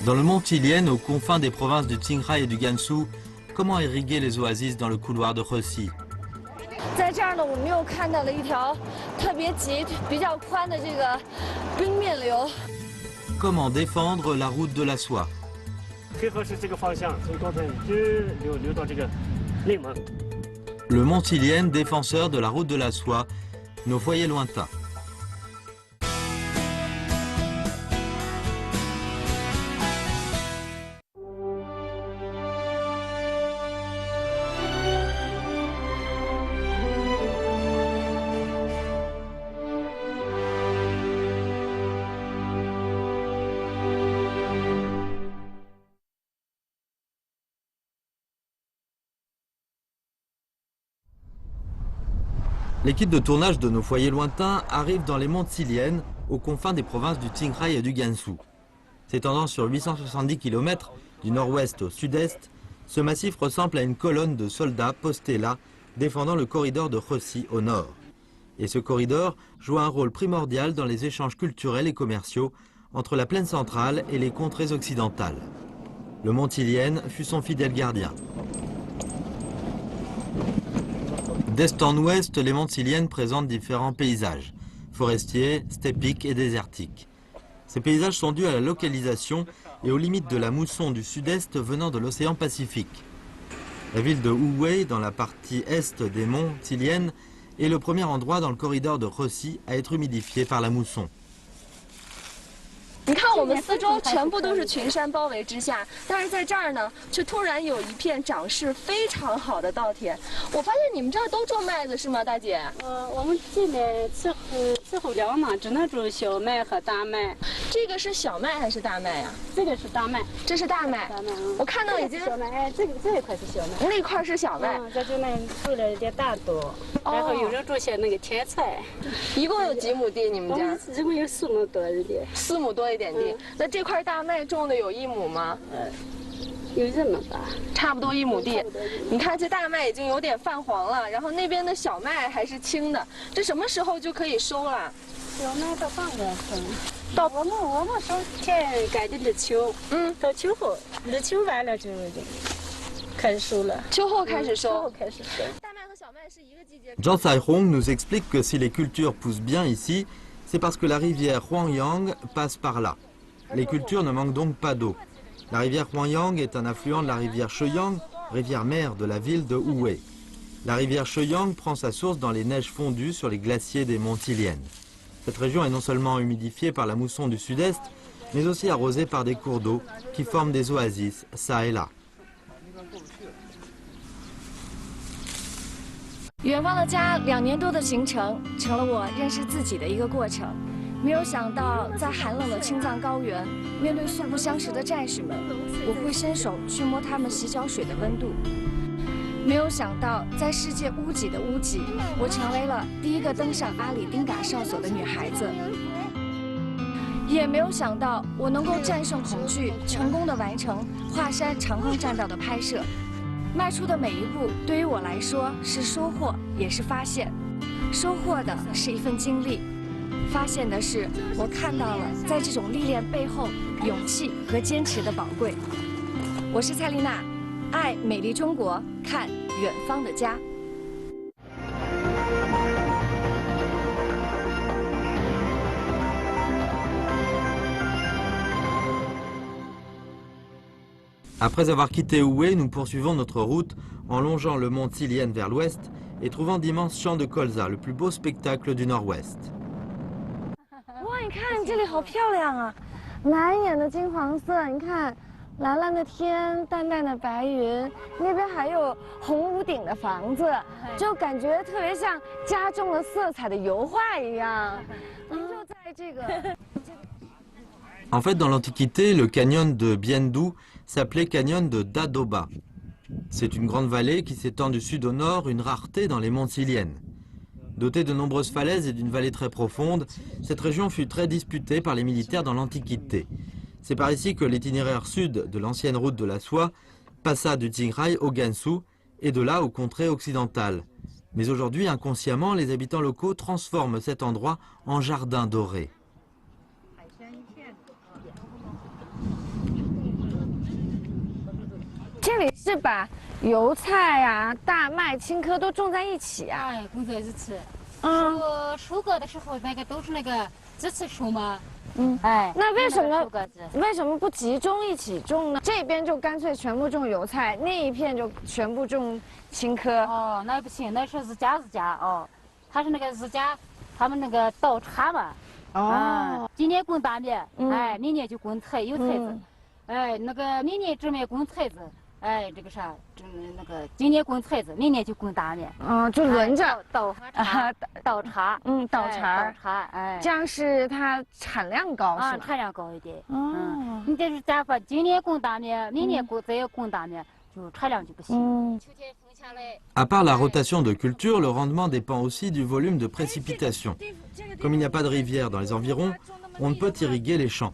Dans le mont Tilien, aux confins des provinces du Qinghai et du Gansu, comment irriguer les oasis dans le couloir de Reci? 在这儿呢，我们又看到了一条特别急、比较宽的这个冰面流。Comment défendre la route de la soie? 配合是这个方向，从东边一直流到这个内蒙。Le mont Tilien, défenseur de la route de la soie, nos foyers lointains. L'équipe de tournage de nos foyers lointains arrive dans les monts Tilien, aux confins des provinces du Qinghai et du Gansu. S'étendant sur 870 km du nord-ouest au sud-est, ce massif ressemble à une colonne de soldats postés là, défendant le corridor de Reci au nord. Et ce corridor joue un rôle primordial dans les échanges culturels et commerciaux entre la plaine centrale et les contrées occidentales. Le mont Tilien fut son fidèle gardien. D'est en ouest, les monts Tilien présentent différents paysages, forestiers, steppiques et désertiques. Ces paysages sont dus à la localisation et aux limites de la mousson du sud-est venant de l'océan Pacifique. La ville de Wuwei, dans la partie est des monts Tilien, est le premier endroit dans le corridor de Reci à être humidifié par la mousson. 你看，我们四周全部都是群山包围之下，但是在这儿呢，却突然有一片长势非常好的稻田。我发现你们这儿都种麦子是吗，大姐？我们这边伺候粮嘛，只能种小麦和大麦。这个是小麦还是大麦呀？这个是大麦，这是大麦。大麦，我看到已经小麦，哎，这一块是小麦，那块是小麦。在这边种了一点大豆，然后有人种些那个甜菜。一共有几亩地？你们家？我们一共有4亩多一点。4亩多一点地。那这块大麦种的有1亩吗？有这么大，差不多1亩地。你看这大麦已经有点泛黄了，然后那边的小麦还是青的，这什么时候就可以收了？小麦到半月份，到我们收天赶的日秋，到秋后，日秋完了就开始收了。秋后开始收。秋后开始收。大麦和小麦是一个季节。Zhang Saihong nous explique que si les cultures poussent bien ici, c'est parce que la rivière Huangyang passe par là. Les cultures ne manquent donc pas d'eau. La rivière Huangyang est un affluent de la rivière Sheyang, rivière mère de la ville de Wuwei. La rivière Sheyang prend sa source dans les neiges fondues sur les glaciers des monts Tilien. Cette région est non seulement humidifiée par la mousson du sud-est, mais aussi arrosée par des cours d'eau qui forment des oasis ça et là. 远方的家2年多的行程，成了我认识自己的一个过程。没有想到，在寒冷的青藏高原，面对素不相识的战士们，我会伸手去摸他们洗脚水的温度。没有想到，在世界屋脊的屋脊，我成为了第一个登上阿里丁嘎哨所的女孩子。也没有想到，我能够战胜恐惧，成功的完成华山长空栈道的拍摄。迈出的每一步，对于我来说是收获，也是发现。收获的是一份经历，发现的是我看到了在这种历练背后勇气和坚持的宝贵。我是蔡丽娜，爱美丽中国，看远方的家。Après avoir quitté Wuwei, nous poursuivons notre route en longeant le mont Tilien vers l'ouest et trouvant d'immenses champs de colza, le plus beau spectacle du nord-ouest. 哇，你看这里好漂亮啊！满眼的金黄色，你看蓝蓝的天，淡淡的白云，那边还有红屋顶的房子，就感觉特别像加重了色彩的油画一样。就在这个。En fait, dans l'Antiquité, le canyon de Biendu s'appelait canyon de Dadoba. C'est une grande vallée qui s'étend du sud au nord, une rareté dans les monts Tilien. Dotée de nombreuses falaises et d'une vallée très profonde, cette région fut très disputée par les militaires dans l'Antiquité. C'est par ici que l'itinéraire sud de l'ancienne route de la soie passa du Qinghai au Gansu et de là aux contrées occidentales. Mais aujourd'hui, inconsciemment, les habitants locaux transforment cet endroit en jardin doré. 是把油菜啊、大麦、青稞都种在一起啊？哎，种在一起。嗯，收割的时候那个都是那个支持收嘛。嗯，哎，那为什么不集中一起种呢？这边就干脆全部种油菜，那一片就全部种青稞。哦，那不行，那是日家哦，他是那个日家，他们那个倒插嘛。哦，今年种大麦，哎，明年就种有菜子，哎，那个明年种麦种菜子，哎，这个啥，今年种菜子，明年就种大麦。就轮着倒插，倒插，倒插，哎，这样是它产量高是吧？产量高一点。你这是咋说？今年种大麦，明年再要种大麦，就产量就不行。À part la rotation de culture, le rendement dépend aussi du volume de précipitations. Comme il n'y a pas de rivière dans les environs, on ne peut irriguer les champs.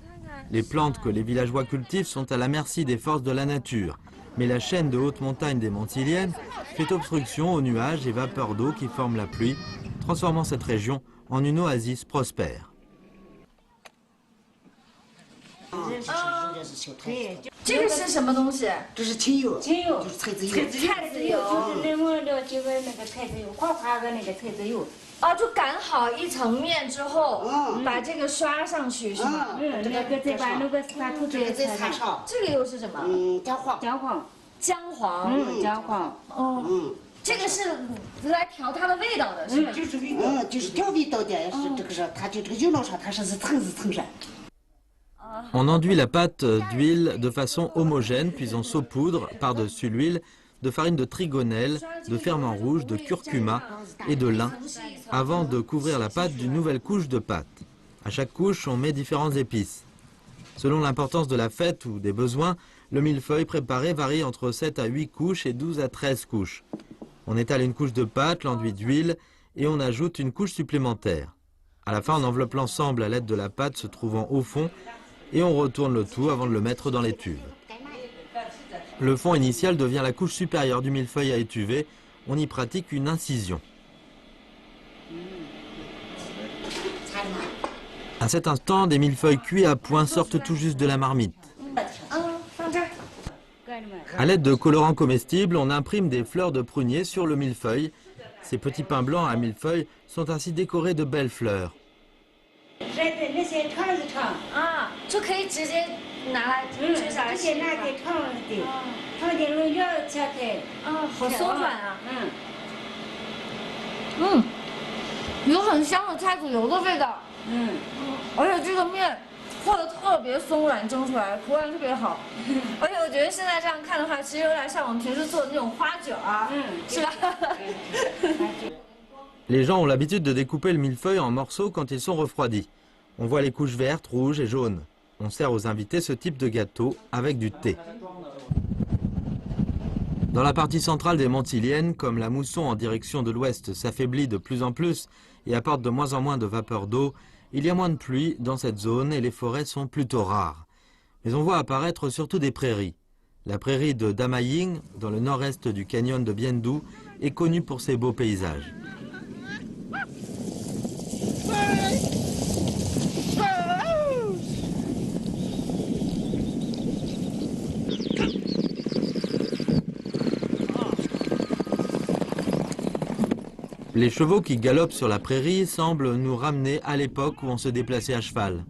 Les plantes que les villageois cultivent sont à la merci des forces de la nature. Mais la chaîne de haute montagne des Montiliennes fait obstruction aux nuages et vapeurs d'eau qui forment la pluie, transformant cette région en une oasis prospère. 这个是什么东西？这是芹油，就是菜籽油。菜籽油，那我了解个那个菜籽油，夸个那个菜籽油。就擀好一层面之后，把这个刷上去是吗？这个再把那个撒土这个再擦上。这个又是什么？姜黄。姜黄。姜黄。这个是来调它的味道的，是吗？就是调味道的，是这个是，它就这个油烙上，它是层上。On enduit la pâte d'huile de façon homogène, puis on saupoudre par-dessus l'huile de farine de trigonelle, de ferment rouge, de curcuma et de lin, avant de couvrir la pâte d'une nouvelle couche de pâte. À chaque couche, on met différentes épices. Selon l'importance de la fête ou des besoins, le millefeuille préparé varie entre 7 à 8 couches et 12 à 13 couches. On étale une couche de pâte, l'enduit d'huile et on ajoute une couche supplémentaire. À la fin, on enveloppe l'ensemble à l'aide de la pâte se trouvant au fond et on retourne le tout avant de le mettre dans les tubes. Le fond initial devient la couche supérieure du millefeuille à étuver. On y pratique une incision. À cet instant, des millefeuilles cuits à point sortent tout juste de la marmite. À l'aide de colorants comestibles, on imprime des fleurs de prunier sur le millefeuille. Ces petits pains blancs à millefeuille sont ainsi décorés de belles fleurs. 就可以直接拿来摘下来吃吗？炒点肉药切开。好松软啊！有很香的菜籽油的味道。而且这个面和的特别松软，蒸出来口感特别好。而且我觉得现在这样看的话，其实有点像我们平时做的那种花卷啊，是吧？ Les gens ont l'habitude de découper le millefeuille en morceaux quand ils sont refroidis. On voit les couches vertes, rouges et jaunes. On sert aux invités ce type de gâteau avec du thé. Dans la partie centrale des Montiliennes, comme la mousson en direction de l'ouest s'affaiblit de plus en plus et apporte de moins en moins de vapeur d'eau, il y a moins de pluie dans cette zone et les forêts sont plutôt rares. Mais on voit apparaître surtout des prairies. La prairie de Damaying, dans le nord-est du canyon de Biendou, est connue pour ses beaux paysages. Les chevaux qui galopent sur la prairie semblent nous ramener à l'époque où on se déplaçait à cheval.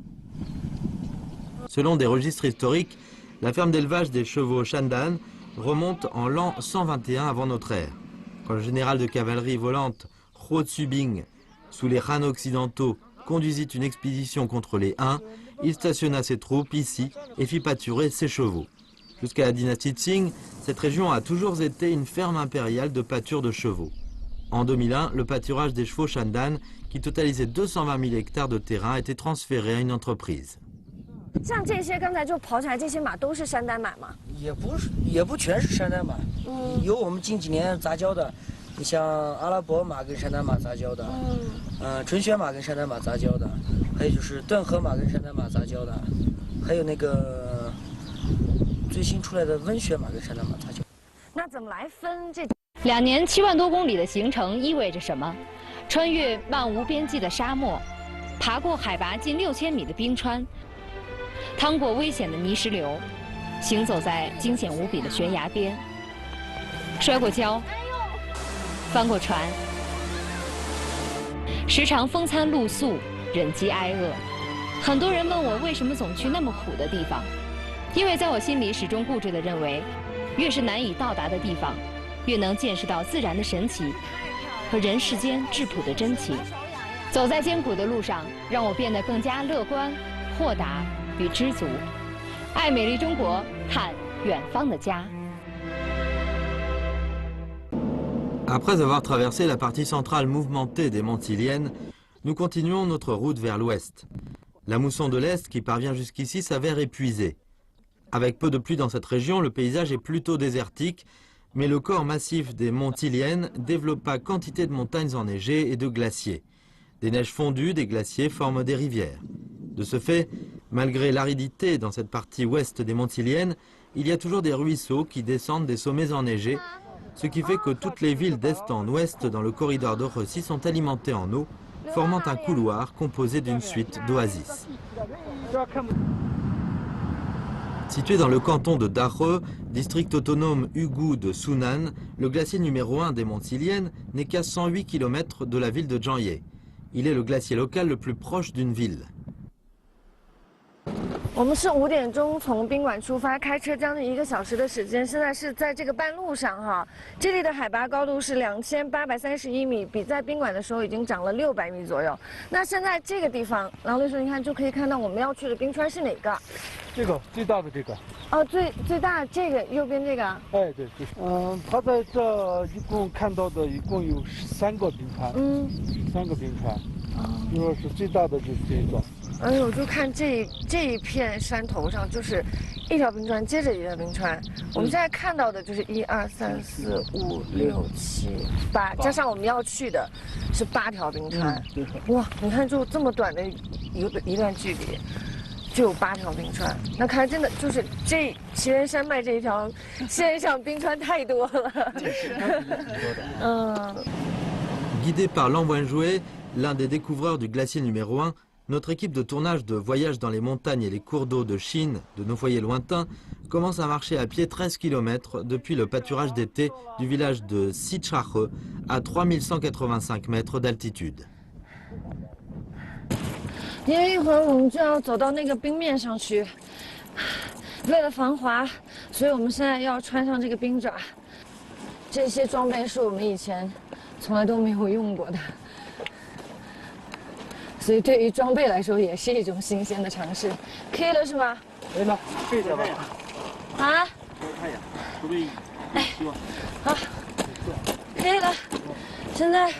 Selon des registres historiques, la ferme d'élevage des chevaux Shandan remonte en l'an 121 avant notre ère. Quand le général de cavalerie volante Ho Tsubing, sous les Han occidentaux, conduisit une expédition contre les Huns, il stationna ses troupes ici et fit pâturer ses chevaux. Jusqu'à la dynastie Qing, cette région a toujours été une ferme impériale de pâture de chevaux. En 2001, le pâturage des chevaux Shandan, qui totalisait 220 000 hectares de terrain, a été transféré à une entreprise. 像这些刚才就跑起来这些马都是山丹马吗？也不全是山丹马，有我们近几年杂交的，你像阿拉伯马跟山丹马杂交的，纯血马跟山丹马杂交的，还有就是顿河马跟山丹马杂交的，还有那个最新出来的温血马跟山丹马杂交。那怎么来分这？2年7万多公里的行程意味着什么？穿越漫无边际的沙漠，爬过海拔近6000米的冰川，趟过危险的泥石流，行走在惊险无比的悬崖边，摔过跤，翻过船，时常风餐露宿，忍饥挨饿。很多人问我为什么总去那么苦的地方，因为在我心里始终固执地认为，越是难以到达的地方，越能见识到自然的神奇和人世间质朴的真情。走在艰苦的路上，让我变得更加乐观、豁达与知足。爱美丽中国，看远方的家。Après avoir traversé la partie centrale mouvementée des Montiliennes, nous continuons notre route vers l'ouest. La mousson de l'Est qui parvient jusqu'ici s'avère épuisée. Avec peu de pluie dans cette région, le paysage est plutôt désertique, mais le corps massif des Montiliennes développa quantité de montagnes enneigées et de glaciers. Des neiges fondues, des glaciers forment des rivières. De ce fait, malgré l'aridité dans cette partie ouest des Montiliennes, il y a toujours des ruisseaux qui descendent des sommets enneigés, ce qui fait que toutes les villes d'est en ouest dans le corridor de Rossi sont alimentées en eau, formant un couloir composé d'une suite d'oasis. Situé dans le canton de Dareux, district autonome Hugu de Sunan, le glacier numéro 1 des Montiliennes n'est qu'à 108 km de la ville de Jianye. Il est le glacier local le plus proche d'une ville. 我们是5点钟从宾馆出发，开车将近1个小时的时间。现在是在这个半路上哈，这里的海拔高度是2831米，比在宾馆的时候已经涨了600米左右。那现在这个地方，郎律师，你看就可以看到我们要去的冰川是哪个？这个最大的这个。哦，最大这个右边这个。哎，对，他在这一共看到的一共有3个冰川。3个冰川。就说是最大的就是这个。 哎呦，就看这一片山头上，就是一条冰川接着一条冰川。我们现在看到的就是1、2、3、4、5、6、7、8，加上我们要去的是8条冰川。哇，你看就这么短的一段距离，就有8条冰川。那看来真的就是这祁连山脉这一条线上冰川太多了。Guidé par Lamwenjoué, l'un des découvreurs du glacier numéro 1, notre équipe de tournage de Voyage dans les montagnes et les cours d'eau de Chine, de nos foyers lointains, commence à marcher à pied 13 km depuis le pâturage d'été du village de Sichahe à 3185 mètres d'altitude. 因为一会儿我们就要走到那个冰面上去，为了防滑，所以我们现在要穿上这个冰爪。这些装备是我们以前从来都没有用过的。 所以对于装备来说也是一种新鲜的尝试。可以了是吗？可以了，可以了吧？啊？看一眼，准备。哎，好，可以了。现在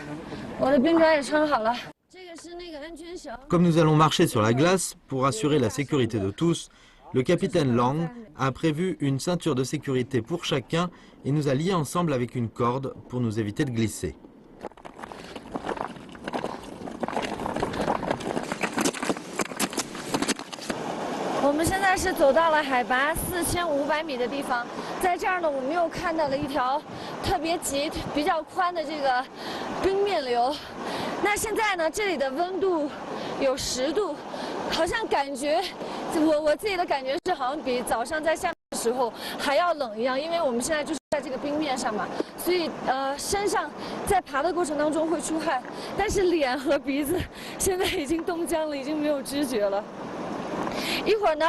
我的冰爪也穿好了。这个是那个安全绳。Comme nous allons marcher sur la glace, pour assurer la sécurité de tous, le capitaine Lang a prévu une ceinture de sécurité pour chacun et nous a liés ensemble avec une corde pour nous éviter de glisser. 我们现在是走到了海拔4500米的地方，在这儿呢，我们又看到了一条特别急、比较宽的这个冰面流。那现在呢，这里的温度有10度，好像感觉我自己的感觉是好像比早上在下面的时候还要冷一样，因为我们现在就是在这个冰面上嘛，所以身上在爬的过程当中会出汗，但是脸和鼻子现在已经冻僵了，已经没有知觉了。 一会儿呢，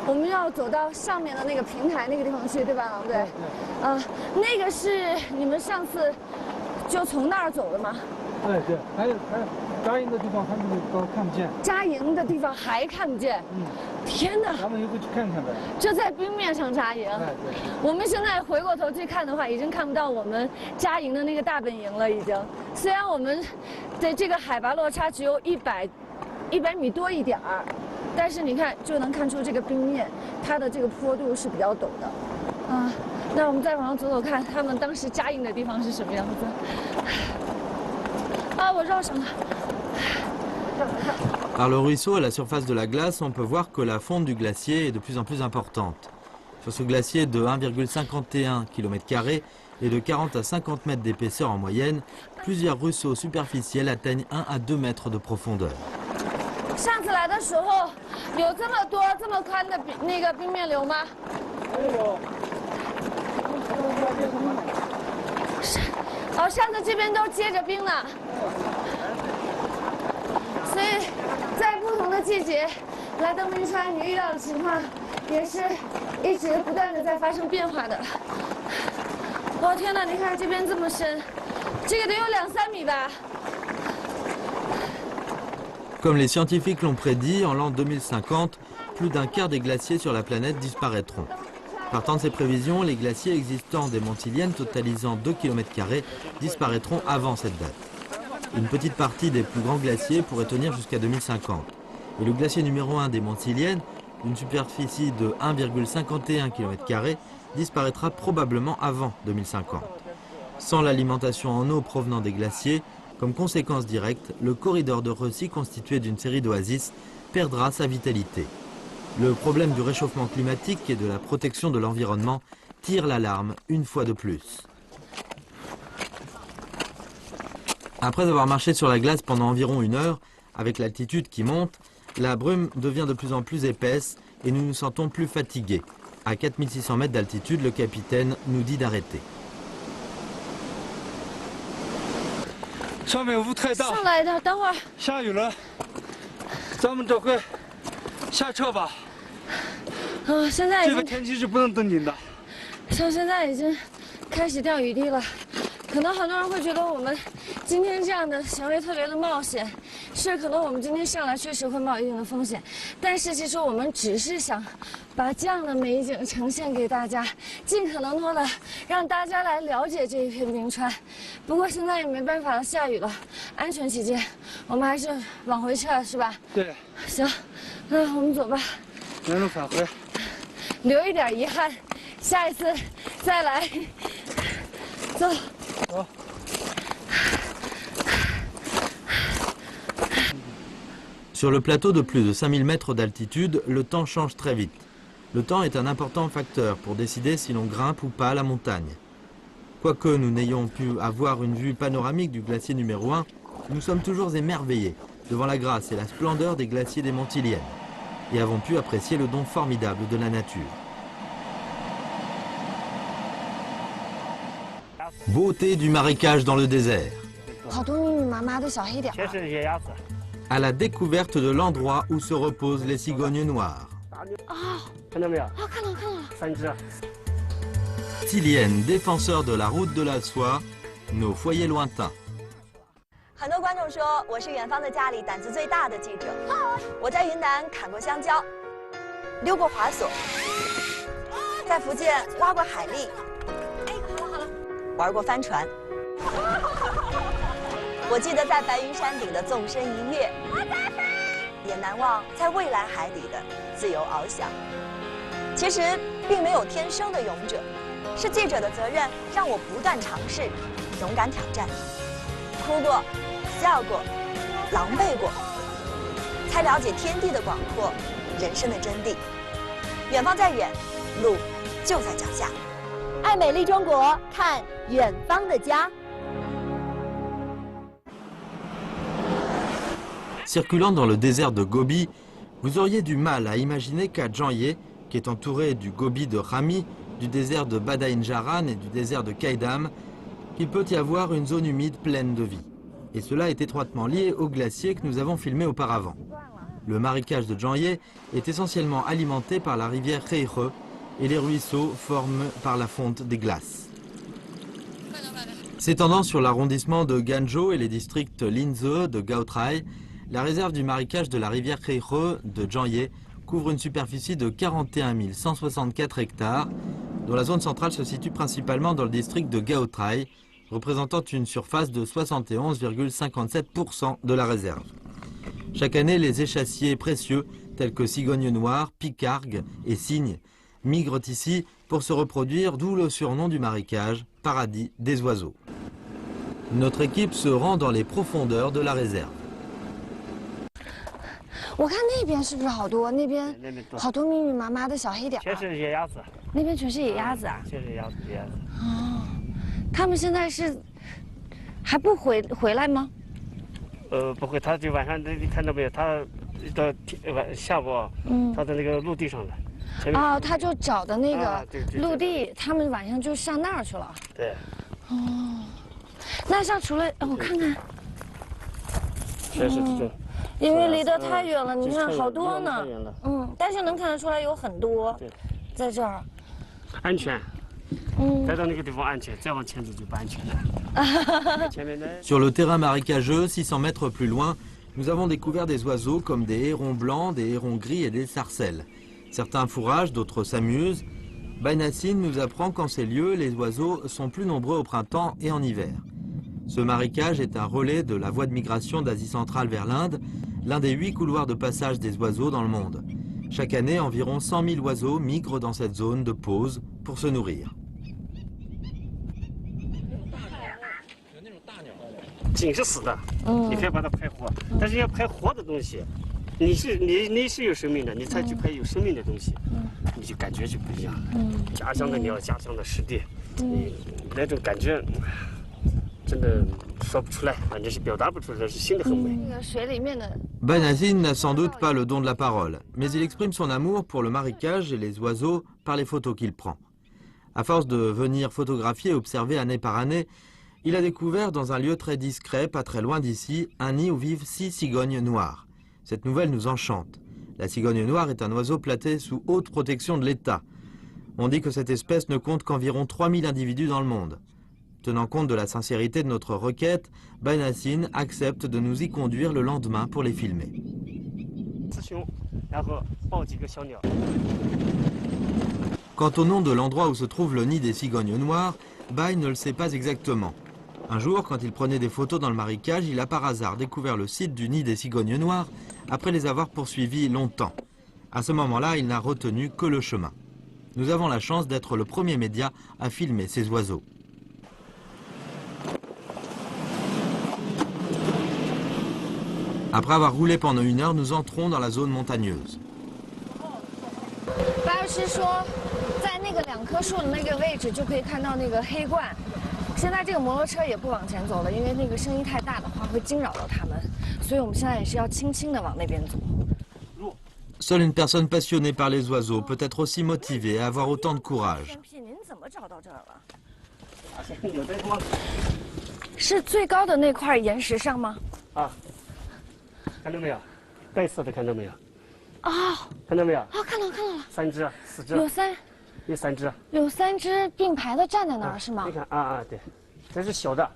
我们要走到上面的那个平台那个地方去，对吧，郎队？那个是你们上次就从那儿走的吗？哎，对，还有扎营的地方他们都看不见。扎营的地方还看不见？天哪！咱们一会去看看呗。这在冰面上扎营。哎，对。我们现在回过头去看的话，已经看不到我们扎营的那个大本营了。已经，虽然我们的这个海拔落差只有100米多一点儿。 但是你看，就能看出这个冰面，它的这个坡度是比较陡的。那我们再往上走走看，他们当时扎营的地方是什么样子？啊，我绕上了。Par le ruisseau à la surface de la glace, on peut voir que la fonte du glacier est de plus en plus importante. Sur ce glacier de 1,51 km² et de 40 à 50 mètres d'épaisseur en moyenne, plusieurs ruisseaux superficiels atteignent 1 à 2 mètres de profondeur. 上次来的时候，有这么多这么宽的那个冰面流吗？没有。哦，上头这边都结着冰呢，所以在不同的季节来登冰川，你遇到的情况也是一直不断的在发生变化的。我天哪，你看这边这么深，这个得有2、3米吧。 Comme les scientifiques l'ont prédit, en l'an 2050, plus d'un quart des glaciers sur la planète disparaîtront. Partant de ces prévisions, les glaciers existants des Montiliennes, totalisant 2 km² disparaîtront avant cette date. Une petite partie des plus grands glaciers pourrait tenir jusqu'à 2050. Et le glacier numéro 1 des Montiliennes, d'une superficie de 1,51 km², disparaîtra probablement avant 2050. Sans l'alimentation en eau provenant des glaciers, comme conséquence directe, le corridor de Rössy, constitué d'une série d'oasis, perdra sa vitalité. Le problème du réchauffement climatique et de la protection de l'environnement tire l'alarme une fois de plus. Après avoir marché sur la glace pendant environ 1 heure, avec l'altitude qui monte, la brume devient de plus en plus épaisse et nous nous sentons plus fatigués. À 4600 mètres d'altitude, le capitaine nous dit d'arrêter. 上面雾太大，上来的，等会儿下雨了，咱们这回下撤吧。现在已经这个天气是不能登顶的。像现在已经开始掉雨滴了，可能很多人会觉得我们今天这样的行为特别的冒险，是可能我们今天上来确实会冒一定的风险，但是其实我们只是想把这样的美景呈现给大家，尽可能多的让大家来了解这一片冰川。不过现在也没办法了，下雨了，安全起见，我们还是往回撤，是吧？对。行，那我们走吧。原路返回。留一点遗憾，下一次再来。走。走。 Sur le plateau de plus de 5000 mètres d'altitude, le temps change très vite. Le temps est un important facteur pour décider si l'on grimpe ou pas la montagne. Quoique nous n'ayons pu avoir une vue panoramique du glacier numéro 1, nous sommes toujours émerveillés devant la grâce et la splendeur des glaciers des Montiliennes et avons pu apprécier le don formidable de la nature. Beauté du marécage dans le désert. À la découverte de l'endroit où se reposent les cigognes noires. Tiliennes, défenseurs de la route de la soie, nos foyers lointains. 很多观众说我是远方的家里胆子最大的记者。我在云南砍过香蕉，溜过滑索，在福建挖过海蛎，玩过帆船。我记得在白云山顶的纵身一跃，也难忘在蔚蓝海底的自由翱翔。其实并没有天生的勇者，是记者的责任让我不断尝试，勇敢挑战，哭过。 笑过，狼狈过，才了解天地的广阔，人生的真谛。远方再远，路就在脚下。爱美丽中国，看远方的家。 Circulant dans le désert de Gobi, vous auriez du mal à imaginer qu'à Janjé, qui est entouré du Gobi de Rami, du désert de Badaïn Jaran et du désert de Kaidam, qu'il peut y avoir une zone humide pleine de vie. Et cela est étroitement lié au glacier que nous avons filmé auparavant. Le marécage de Janjé est essentiellement alimenté par la rivière Heireu et les ruisseaux forment par la fonte des glaces. S'étendant sur l'arrondissement de Ganzhou et les districts Linzhou de Gaotrai, la réserve du marécage de la rivière Heireu de Janjé couvre une superficie de 41 164 hectares, dont la zone centrale se situe principalement dans le district de Gaotrai, représentant une surface de 71,57% de la réserve. Chaque année, les échassiers précieux, tels que cigognes noires, picargues et cygnes, migrent ici pour se reproduire, d'où le surnom du marécage, paradis des oiseaux. Notre équipe se rend dans les profondeurs de la réserve. 我看那边是不是好多？那边好多密密麻麻的小黑点。全是野鸭子。那边全是野鸭子啊？全是鸭子，野鸭子。哦。 他们现在是还不回来吗？不会，他就晚上你看到没有？他到下午，他在那个陆地上了。啊，他就找的那个陆地，他们晚上就上那儿去了。对。哦，那像除了我看看，全是这种。因为离得太远了，你看好多呢。但是能看得出来有很多，在这儿。安全。待到那个地方安全，再往前走就不安全了。Sur le terrain marécageux, 600 mètres plus loin, nous avons découvert des oiseaux comme des hérons blancs, des hérons gris et des sarcelles. Certains fourragent, d'autres s'amusent. Baïnassine nous apprend qu'en ces lieux, les oiseaux sont plus nombreux au printemps et en hiver. Ce marécage est un relais de la voie de migration d'Asie centrale vers l'Inde, l'un des 8 couloirs de passage des oiseaux dans le monde. Chaque année, environ 100 000 oiseaux migrent dans cette zone de pause pour se nourrir. 井是死的，你可以把它拍活，但是要拍活的东西，你是有生命的，你才去拍有生命的东西，你就感觉就不一样。家乡的鸟，家乡的湿地，那种感觉真的说不出来，反正是表达不出来，是心里很美。水里面的。Baïnassine n'a sans doute pas le don de la parole, mais il exprime son amour pour le marécage et les oiseaux par les photos qu'il prend. À force de venir photographier et observer année par année, il a découvert dans un lieu très discret, pas très loin d'ici, un nid où vivent 6 cigognes noires. Cette nouvelle nous enchante. La cigogne noire est un oiseau placé sous haute protection de l'État. On dit que cette espèce ne compte qu'environ 3000 individus dans le monde. Tenant compte de la sincérité de notre requête, Baïnassine accepte de nous y conduire le lendemain pour les filmer. Quant au nom de l'endroit où se trouve le nid des cigognes noires, Baï ne le sait pas exactement. Un jour, quand il prenait des photos dans le marécage, il a par hasard découvert le site du nid des cigognes noires après les avoir poursuivis longtemps. À ce moment-là, il n'a retenu que le chemin. Nous avons la chance d'être le premier média à filmer ces oiseaux. Après avoir roulé pendant 1 heure, nous entrons dans la zone montagneuse. 现在这个摩托车也不往前走了，因为那个声音太大的话会惊扰到他们，所以我们现在也是要轻轻的往那边走。Seule une personne passionnée par les oiseaux peut être aussi motivée et avoir autant de courage. 您怎么找到这儿了？是最高的那块岩石上吗？啊，看到没有？白色的看到没有？哦，看到没有？哦，看到了，3只、4只。有3只。有3只并排的站在那儿是吗？你看对，这是小的。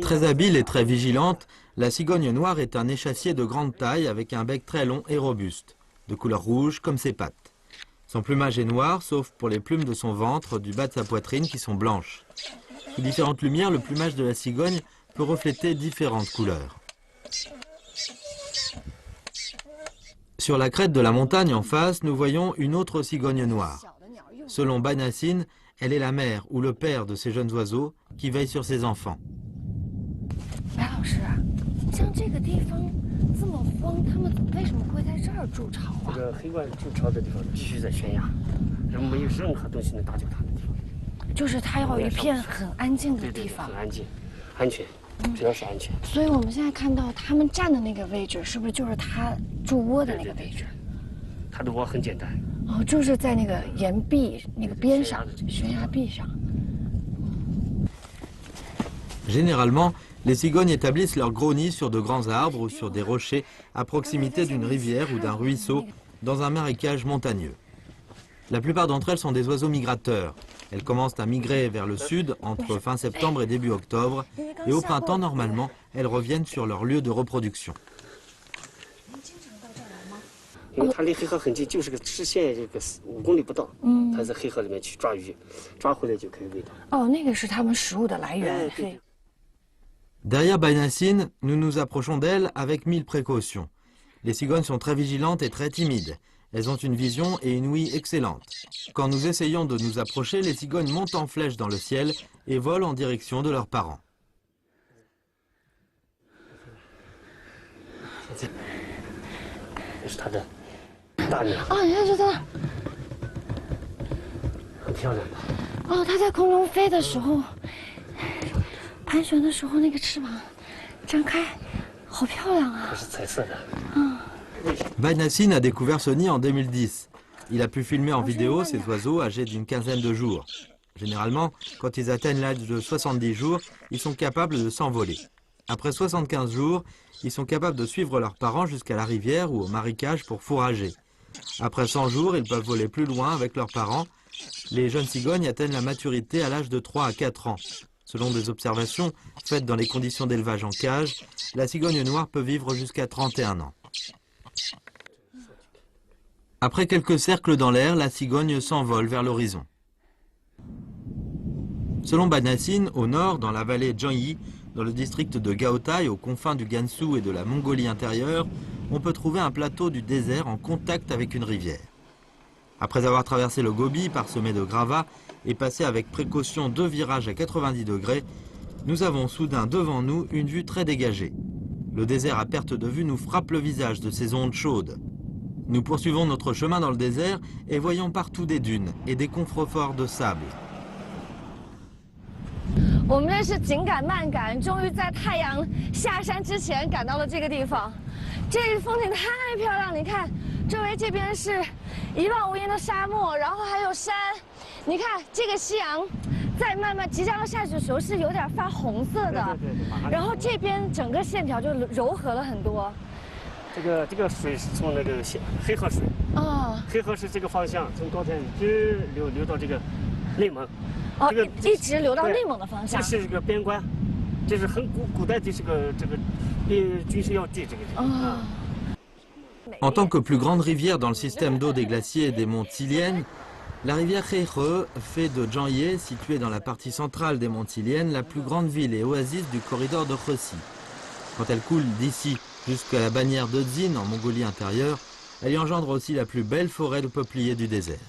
Très habile et très vigilante, la cigogne noire est un échassier de grande taille avec un bec très long et robuste, de couleur rouge comme ses pattes. Son plumage est noir, sauf pour les plumes de son ventre, du bas de sa poitrine qui sont blanches. Sous différentes lumières, le plumage de la cigogne peut refléter différentes couleurs. Sur la crête de la montagne en face, nous voyons une autre cigogne noire. Selon Baïnassine, elle est la mère ou le père de ces jeunes oiseaux qui veillent sur ses enfants. 白老师，像这个地方这么荒，他们为什么会在这儿筑巢啊？这个黑鹳筑巢的地方必须在悬崖，没有任何东西能打搅它的地方。就是它要有一片很安静的地方。很安静，安全，主要是安全。所以我们现在看到他们站的那个位置，是不是就是它筑窝的那个位置？它的窝很简单。哦，就是在那个岩壁那个边上，悬崖壁上。Généralement, les cigognes établissent leur gros nid sur de grands arbres ou sur des rochers à proximité d'une rivière ou d'un ruisseau dans un marécage montagneux. La plupart d'entre elles sont des oiseaux migrateurs. Elles commencent à migrer vers le sud entre fin septembre et début octobre et au printemps, normalement, elles reviennent sur leur lieu de reproduction. 因为它离黑河很近，就是个直线，这个5公里不到。它在黑河里面去抓鱼，抓回来就可以喂到。哦，那个是它们食物的来源。Derrière Baïnassine, nous nous approchons d'elle avec 1000 précautions. Les cigognes sont très vigilantes et très timides. Elles ont une vision et une ouïe excellentes. Quand nous essayons de nous approcher, les cigognes montent en flèche dans le ciel et volent en direction de leurs parents. 这是它的大鸟。哦，你看这个，很漂亮的。哦，它在空中飞的时候，盘旋的时候，那个翅膀张开，好漂亮啊！这是彩色的。Baïnassine a découvert ce nid en 2010. Il a pu filmer en vidéo ces oiseaux âgés d'une quinzaine de jours. Généralement, quand ils atteignent l'âge de 70 jours, ils sont capables de s'envoler. Après 75 jours, ils sont capables de suivre leurs parents jusqu'à la rivière ou au marécage pour fourrager. Après 100 jours, ils peuvent voler plus loin avec leurs parents. Les jeunes cigognes atteignent la maturité à l'âge de 3 à 4 ans. Selon des observations faites dans les conditions d'élevage en cage, la cigogne noire peut vivre jusqu'à 31 ans. Après quelques cercles dans l'air, la cigogne s'envole vers l'horizon. Selon Banassin, au nord, dans la vallée Zhangyi, dans le district de Gaotai, aux confins du Gansu et de la Mongolie intérieure, on peut trouver un plateau du désert en contact avec une rivière. Après avoir traversé le Gobi parsemé de gravats et passé avec précaution 2 virages à 90 degrés, nous avons soudain devant nous une vue très dégagée. Le désert à perte de vue nous frappe le visage de ces ondes chaudes. Nous poursuivons notre chemin dans le désert et voyons partout des dunes et des contreforts de sable. 我们这是紧赶慢赶，终于在太阳下山之前赶到了这个地方。这风景太漂亮，你看，周围这边是一望无垠的沙漠，然后还有山。你看这个夕阳，在慢慢即将要下去的时候是有点发红色的，然后这边整个线条就柔和了很多。这个水是从那个黑河水，黑河是这个方向，从昨天一直流到这个内蒙。 哦，一直流到内蒙的方向。这是一个边关，这是很古代的这个军事要地这个地方。En tant que plus grande rivière dans le système d'eau des glaciers des monts Tiliennes, la rivière Heihe fait de Zhangye, située dans la partie centrale des monts Tiliennes, la plus grande ville et oasis du corridor de Rösi. Quand elle coule d'ici jusqu'à la bannière de Dzin en Mongolie intérieure, elle y engendre aussi la plus belle forêt de peupliers du désert.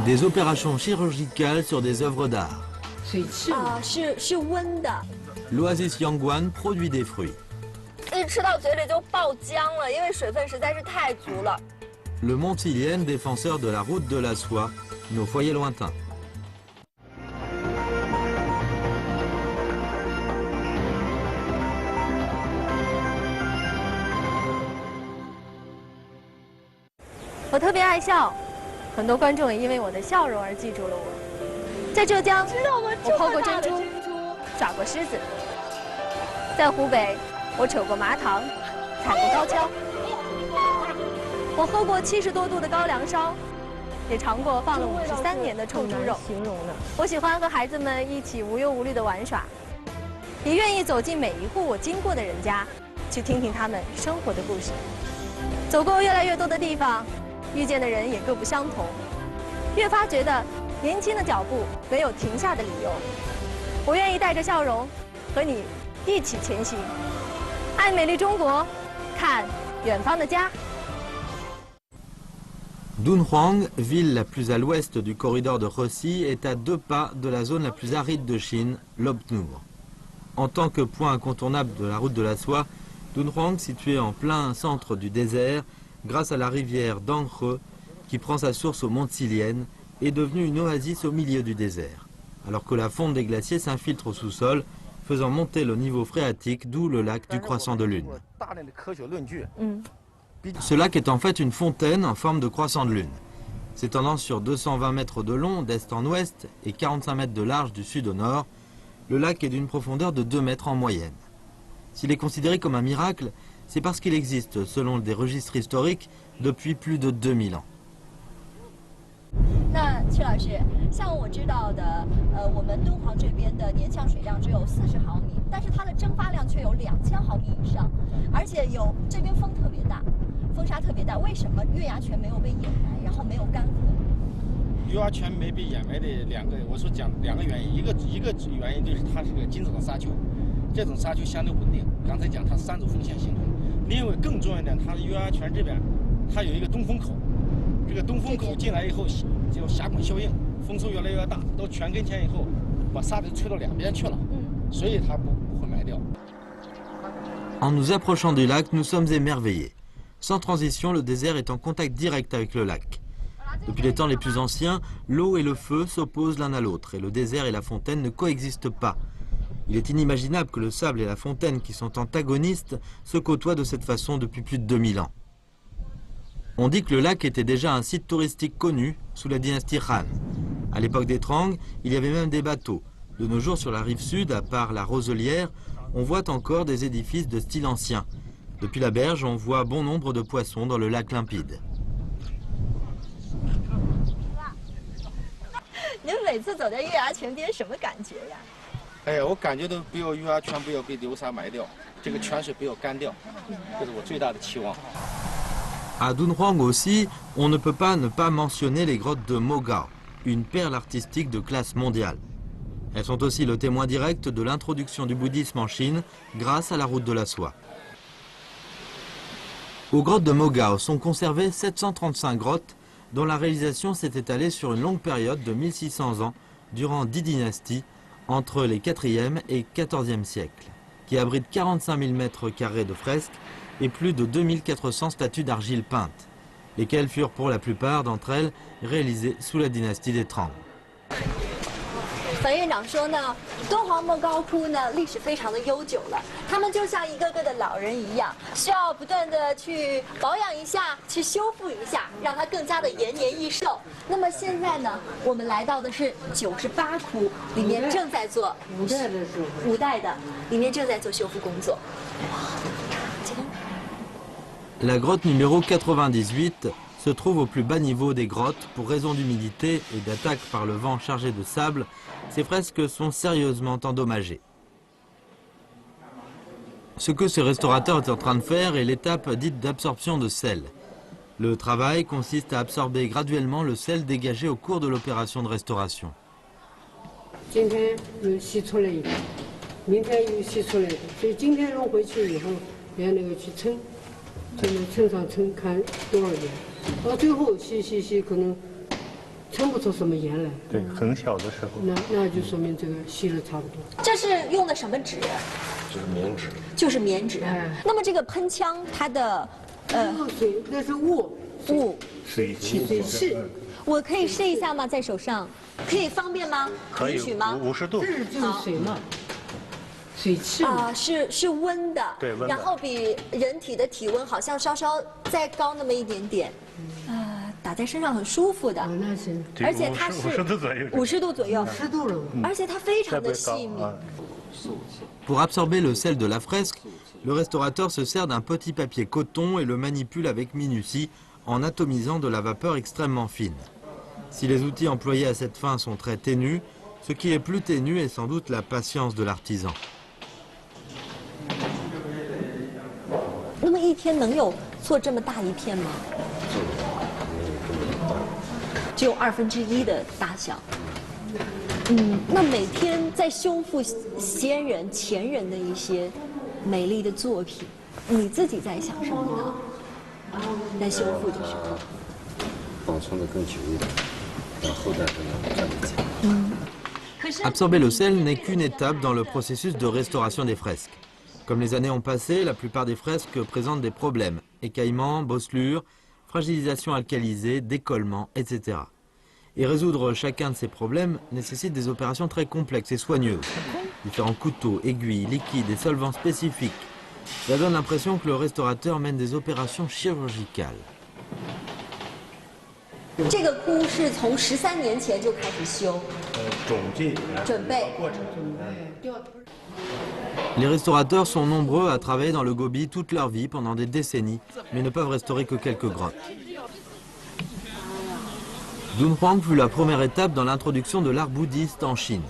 Des opérations chirurgicales sur des œuvres d'art. L'oasis Yangguan produit des fruits. Le mont Tilienne, défenseur de la route de la soie, nos foyers lointains. Je 特别爱笑。 很多观众也因为我的笑容而记住了我。在浙江，我抛过珍珠，耍过狮子；在湖北，我扯过麻糖，踩过高跷。我喝过70多度的高粱烧，也尝过放了53年的臭猪肉。我喜欢和孩子们一起无忧无虑的玩耍，也愿意走进每一户我经过的人家，去听听他们生活的故事。走过越来越多的地方。 遇见的人也各不相同，越发觉得年轻的脚步没有停下的理由。我愿意带着笑容和你一起前行，爱美丽中国，看远方的家。 Dunhuang, ville la plus à l'ouest du corridor de Rösi, est à 2 pas de la zone la plus aride de Chine, l'Obnour. En tant que point incontournable de la route de la soie, Dunhuang, situé en plein centre du désert, grâce à la rivière Danghe, qui prend sa source au mont Tilienne, est devenue une oasis au milieu du désert, alors que la fonte des glaciers s'infiltre au sous-sol, faisant monter le niveau phréatique, d'où le lac du croissant de lune. Ce lac est en fait une fontaine en forme de croissant de lune. S'étendant sur 220 mètres de long d'est en ouest et 45 mètres de large du sud au nord, le lac est d'une profondeur de 2 mètres en moyenne. S'il est considéré comme un miracle, c'est parce qu'il existe, selon des registres historiques, depuis plus de 2000 ans. 那曲老师，像我知道的，我们敦煌这边的年降水量只有40毫米，但是它的蒸发量却有2000毫米以上，而且这边风特别大，风沙特别大。为什么月牙泉没有被掩埋，然后没有干涸？月牙泉没被掩埋的2个，我说讲2个原因，一个原因就是它是个金色的沙丘，这种沙丘相对稳定。刚才讲它3种风线形成，另外更重要一点，它的月牙泉这边它有一个东风口。 这个东风口进来以后，就峡谷效应，风速越来越大，到泉跟前以后，把沙子吹到2边去了，所以它不会埋掉。En nous approchant du lac, nous sommes émerveillés. Sans transition, le désert est en contact direct avec le lac. Depuis les temps les plus anciens, l'eau et le feu s'opposent l'un à l'autre, et le désert et la fontaine ne coexistent pas. Il est inimaginable que le sable et la fontaine, qui sont antagonistes, se côtoient de cette façon depuis plus de 2000 ans. On dit que le lac était déjà un site touristique connu sous la dynastie Han. À l'époque des Trang, il y avait même des bateaux. De nos jours, sur la rive sud, à part la Roselière, on voit encore des édifices de style ancien. Depuis la berge, on voit bon nombre de poissons dans le lac limpide. 你们每次走在月牙泉边什么感觉呀？哎，我感觉到不要月牙泉不要被流沙埋掉，这个泉水不要干掉，这是我最大的期望。 À Dunhuang aussi, on ne peut pas ne pas mentionner les grottes de Mogao, une perle artistique de classe mondiale. Elles sont aussi le témoin direct de l'introduction du bouddhisme en Chine grâce à la route de la soie. Aux grottes de Mogao sont conservées 735 grottes dont la réalisation s'est étalée sur une longue période de 1600 ans, durant 10 dynasties, entre les 4e et 14e siècles, qui abritent 45 000 mètres carrés de fresques et plus de 2400 statues d'argile peinte, lesquelles furent pour la plupart d'entre elles réalisées sous la dynastie des Trang. 樊院长说呢，敦煌莫高窟呢历史非常的悠久了，他们就像一个个的老人一样，需要不断的去保养一下，去修复一下，让它更加的延年益寿。那么现在呢，我们来到的是98窟，里面正在做五代的，里面正在做修复工作。 La grotte numéro 98 se trouve au plus bas niveau des grottes. Pour raison d'humidité et d'attaque par le vent chargé de sable, ces fresques sont sérieusement endommagées. Ce que ce restaurateur est en train de faire est l'étape dite d'absorption de sel. Le travail consiste à absorber graduellement le sel dégagé au cours de l'opération de restauration. 今天又洗出来一个，明天又洗出来的，所以今天弄回去以后，连那个去称。 就能称上称，看多少盐，到最后洗，可能称不出什么盐来。对，很小的时候。那就说明这个洗的差不多。这是用的什么纸？就是棉纸。就是棉纸。那么这个喷枪，它的水那是雾，水汽。我可以试一下吗？在手上，可以方便吗？可以。允许吗50度。这就是水嘛。 水汽啊，是温的，对，温的。然后比人体的体温好像稍稍再高那么一点点，打在身上很舒服的。那是，而且它是50度左右，50度左右，10度了，而且它非常的细密。Pour absorber le sel de la fresque, le restaurateur se sert d'un petit papier coton et le manipule avec minutie en atomisant de la vapeur extrêmement fine. Si les outils employés à cette fin sont très ténus, ce qui est plus ténu est sans doute la patience de l'artisan. 那么一天能有做这么大一片吗？只有1/2的大小。那每天在修复先人、前人的一些美丽的作品，你自己在想什么呢？在修复的时候，保存的更久一点，让后代才能站得起。 Absorber le sel n'est qu'une étape dans le processus de restauration des fresques. Comme les années ont passé, la plupart des fresques présentent des problèmes. Écaillements, bosselures, fragilisation alcalisée, décollement, etc. Et résoudre chacun de ces problèmes nécessite des opérations très complexes et soigneuses. Différents couteaux, aiguilles, liquides et solvants spécifiques. Ça donne l'impression que le restaurateur mène des opérations chirurgicales. 这个窟是从13年前就开始修，准备。 Les restaurateurs sont nombreux à travailler dans le Gobi toute leur vie pendant des décennies, mais ne peuvent restaurer que quelques grottes. Dunhuang fut la première étape dans l'introduction de l'art bouddhiste en Chine,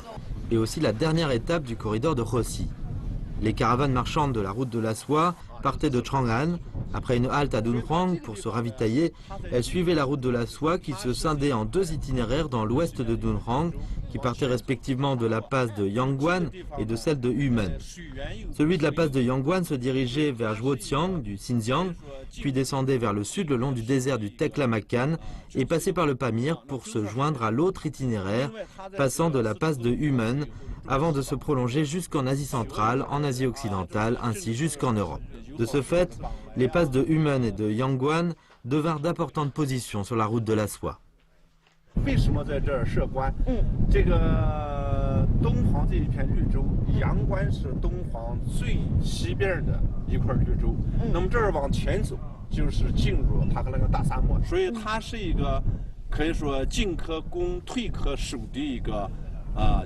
et aussi la dernière étape du corridor de Rossi. Les caravanes marchandes de la route de la soie partaient de Chang'an. Après une halte à Dunhuang pour se ravitailler, elles suivaient la route de la soie qui se scindait en 2 itinéraires dans l'ouest de Dunhuang, qui partait respectivement de la passe de Yangguan et de celle de Yumen. Celui de la passe de Yangguan se dirigeait vers Zhuotiang du Xinjiang, puis descendait vers le sud le long du désert du Taklamakan et passait par le Pamir pour se joindre à l'autre itinéraire, passant de la passe de Yumen, avant de se prolonger jusqu'en Asie centrale, en Asie occidentale, ainsi jusqu'en Europe. De ce fait, les passes de Yumen et de Yangguan devinrent d'importantes positions sur la route de la soie. 为什么在这儿设关？这个敦煌这一片绿洲，阳关是敦煌最西边的一块绿洲。那么这儿往前走，就是进入它和那个大沙漠，所以它是一个可以说进可攻退可守的一个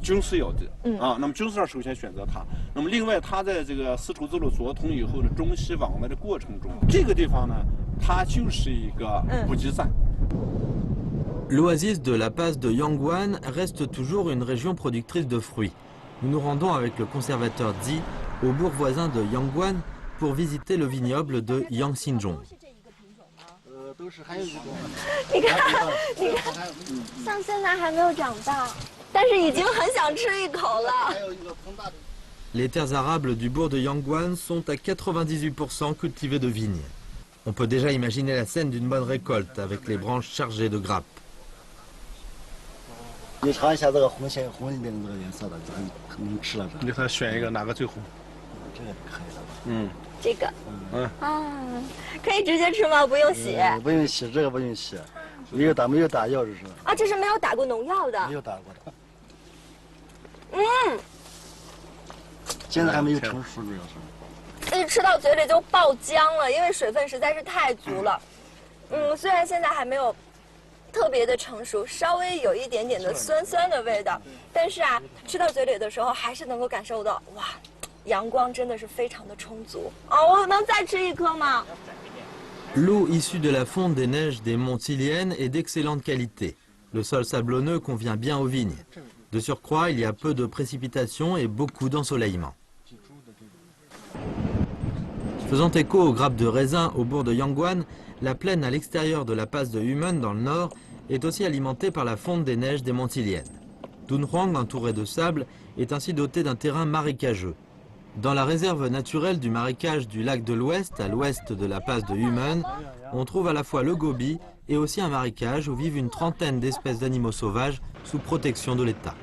军事要地那么军事上首先选择它。那么另外，它在这个丝绸之路左通以后的中西往来的过程中，这个地方呢，它就是一个补给站。L'oasis de la Passe de Yangguan reste toujours une région productrice de fruits. Nous nous rendons avec le conservateur Zi au bourg voisin de Yangguan pour visiter le vignoble de Yangxinzhong. 你看，你看，像现在还没有长大，但是已经很想吃一口了。 Les terres arables du bourg de Yangguan sont à 98% cultivées de vignes. On peut déjà imaginer la scène d'une bonne récolte avec les branches chargées de grappes. 你尝一下这个红里边的这个颜色的，这能吃了。你看选一个哪个最红？这个可以了。这个。可以直接吃吗？不用洗。不用洗，这个不用洗，没有打药，这是。这是没有打过农药的。没有打过的。现在还没有成熟，主要是。一吃到嘴里就爆浆了，因为水分实在是太足了。虽然现在还没有。 特别的成熟，稍微有一点点的酸酸的味道，但是吃到嘴里的时候还是能够感受到，哇，阳光真的是非常的充足。我能再吃一颗吗？ L'eau issue de la fonte des neiges des monts Silienne est d'excellente qualité. Le sol sablonneux convient bien aux vignes. De surcroît, il y a peu de précipitations et beaucoup d'ensoleillement. Faisant écho aux grappes de raisin au bourg de Yangguan, la plaine à l'extérieur de la passe de Humen dans le nord est aussi alimentée par la fonte des neiges des monts Silienne. Dunhuang, entouré de sable, est ainsi doté d'un terrain marécageux. Dans la réserve naturelle du marécage du lac de l'Ouest, à l'ouest de la passe de Humen, on trouve à la fois le gobi et aussi un marécage où vivent une trentaine d'espèces d'animaux sauvages sous protection de l'État.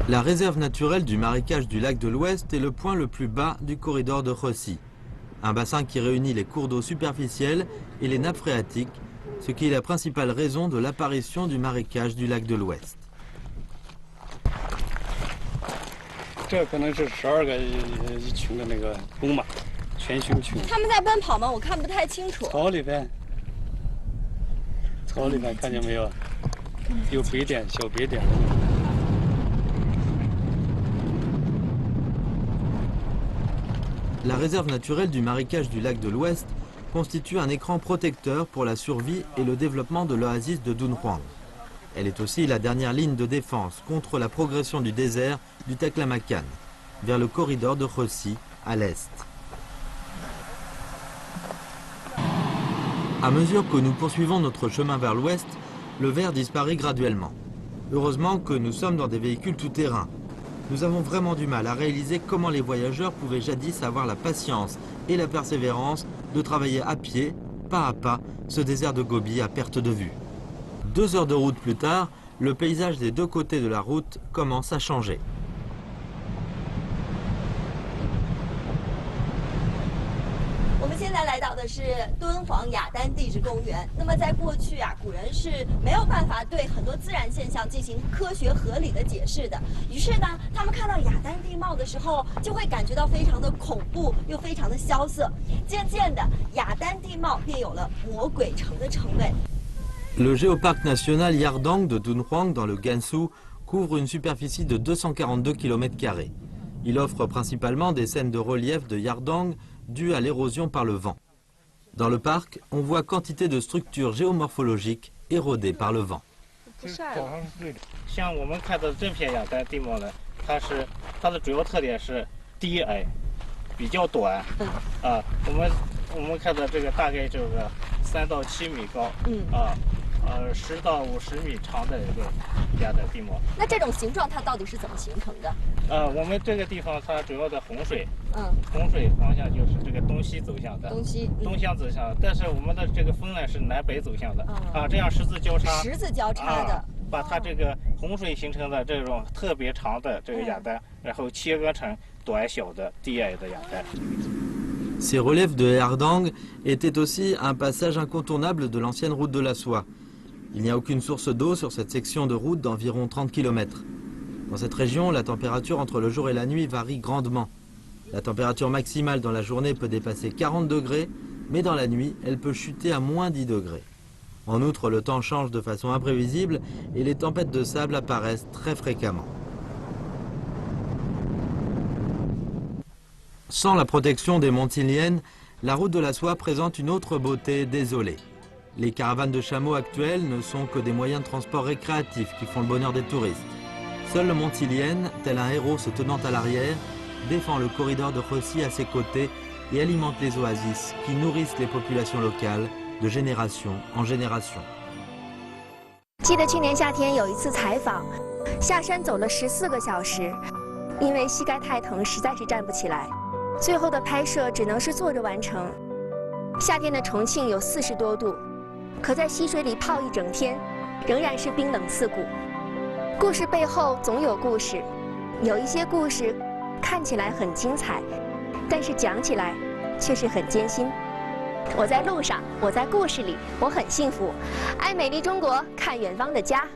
La réserve naturelle du marécage du lac de l'Ouest est le point le plus bas du corridor de Rossi, un bassin qui réunit les cours d'eau superficiels et les nappes phréatiques, ce qui est la principale raison de l'apparition du marécage du lac de l'Ouest. 这可能是12个一群的那个公马，全雄群。他们在奔跑吗？我看不太清楚。草里边看见没有？有白点，小白点。 La réserve naturelle du marécage du lac de l'Ouest constitue un écran protecteur pour la survie et le développement de l'oasis de Dunhuang. Elle est aussi la dernière ligne de défense contre la progression du désert du Taklamakan, vers le corridor de Rossi à l'est. À mesure que nous poursuivons notre chemin vers l'ouest, le vert disparaît graduellement. Heureusement que nous sommes dans des véhicules tout-terrain. Nous avons vraiment du mal à réaliser comment les voyageurs pouvaient jadis avoir la patience et la persévérance de travailler à pied, pas à pas, ce désert de Gobi à perte de vue. 2 heures de route plus tard, le paysage des deux côtés de la route commence à changer. 我们现在来到的是敦煌雅丹地质公园。那么在过去古人是没有办法对很多自然现象进行科学合理的解释的。于是呢，他们看到雅丹地貌的时候，就会感觉到非常的恐怖，又非常的萧瑟。渐渐的，雅丹地貌便有了魔鬼城的称谓。 Le géoparc national Yardang de Dunhuang dans le Gansu couvre une superficie de 242 km². Il offre principalement des scènes de relief de Yardang dues à l'érosion par le vent. Dans le parc, on voit quantité de structures géomorphologiques érodées par le vent. 像我们看到这片雅丹地貌呢，它的主要特点是低矮，比较短。我们看到这个大概这个3到7米高，10到50米长的一个雅丹地貌。那这种形状它到底是怎么形成的？我们这个地方它主要的洪水，洪水方向就是这个东西走向的，东向走向的。但是我们的这个风呢是南北走向的，这样十字交叉的，把它这个洪水形成的这种特别长的这个雅丹，然后切割成短小的低矮的雅丹。 Ces reliefs de Yardang étaient aussi un passage incontournable de l'ancienne route de la soie. Il n'y a aucune source d'eau sur cette section de route d'environ 30 km. Dans cette région, la température entre le jour et la nuit varie grandement. La température maximale dans la journée peut dépasser 40 degrés, mais dans la nuit, elle peut chuter à moins 10 degrés. En outre, le temps change de façon imprévisible et les tempêtes de sable apparaissent très fréquemment. Sans la protection des Montiliennes, la route de la soie présente une autre beauté désolée. Les caravanes de chameaux actuelles ne sont que des moyens de transport récréatifs qui font le bonheur des touristes. Seul le Montilienne, tel un héros se tenant à l'arrière, défend le corridor de Rossi à ses côtés et alimente les oasis qui nourrissent les populations locales de génération en génération. 记得去年夏天有一次采访，下山走了14个小时，因为膝盖太疼，实在是站不起来。最后的拍摄只能是坐着完成。夏天的重庆有40多度，可在溪水里泡一整天，仍然是冰冷刺骨。故事背后总有故事，有一些故事看起来很精彩，但是讲起来却是很艰辛。我在路上，我在故事里，我很幸福。爱美丽中国，看远方的家。